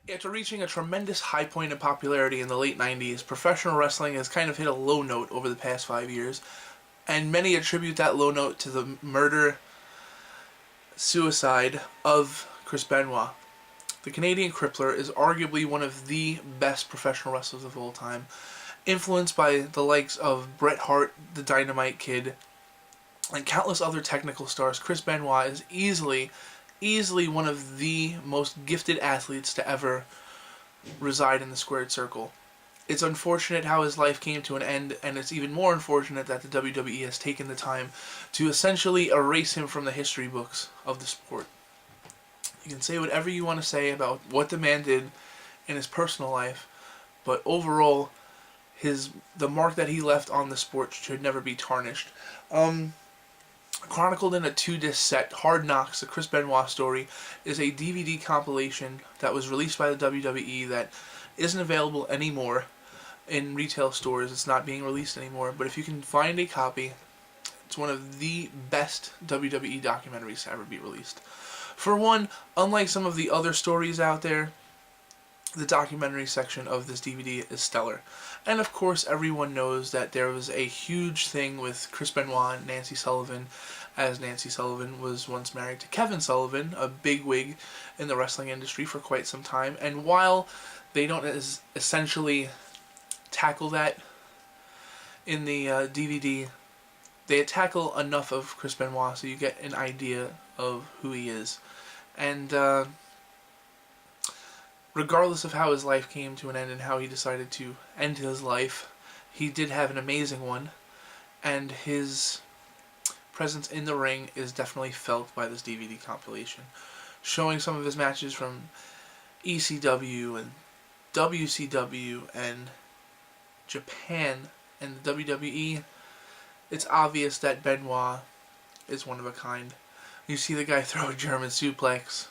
After reaching a tremendous high point in popularity in the late 90s, professional wrestling has kind of hit a low note over the past 5 years, and many attribute that low note to the murder-suicide of Chris Benoit. The Canadian Crippler is arguably one of the best professional wrestlers of all time, influenced by the likes of Bret Hart, the Dynamite Kid, and countless other technical stars. Chris Benoit is easily one of the most gifted athletes to ever reside in the squared circle. It's unfortunate how his life came to an end, and it's even more unfortunate that the WWE has taken the time to essentially erase him from the history books of the sport. You can say whatever you want to say about what the man did in his personal life, but overall, the mark that he left on the sport should never be tarnished. Chronicled in a 2-disc set, Hard Knocks, the Chris Benoit story, is a DVD compilation that was released by the WWE that isn't available anymore in retail stores. It's not being released anymore, but if you can find a copy, it's one of the best WWE documentaries to ever be released. For one, unlike some of the other stories out there, the documentary section of this DVD is stellar. And of course, everyone knows that there was a huge thing with Chris Benoit and Nancy Sullivan, as Nancy Sullivan was once married to Kevin Sullivan, a bigwig in the wrestling industry for quite some time. And while they don't essentially tackle that in the DVD, they tackle enough of Chris Benoit so you get an idea of who he is. And regardless of how his life came to an end and how he decided to end his life, he did have an amazing one, and his presence in the ring is definitely felt by this DVD compilation, showing some of his matches from ECW and WCW and Japan and the WWE. It's obvious that Benoit is one of a kind. You see the guy throw a German suplex,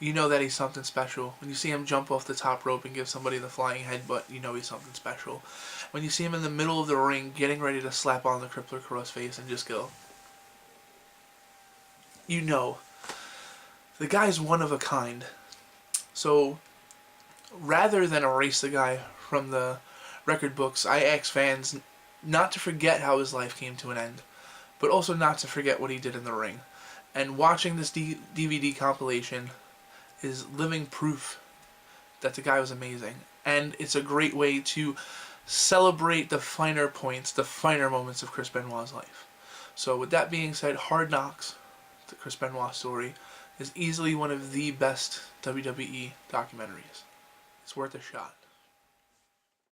you know that he's something special. When you see him jump off the top rope and give somebody the flying headbutt, you know he's something special. When you see him in the middle of the ring getting ready to slap on the Crippler Cross face and just go, you know, the guy's one of a kind. So, rather than erase the guy from the record books, I ask fans not to forget how his life came to an end, but also not to forget what he did in the ring. And watching this DVD compilation is living proof that the guy was amazing. And it's a great way to celebrate the finer points, the finer moments of Chris Benoit's life. So with that being said, Hard Knocks, the Chris Benoit story, is easily one of the best WWE documentaries. It's worth a shot.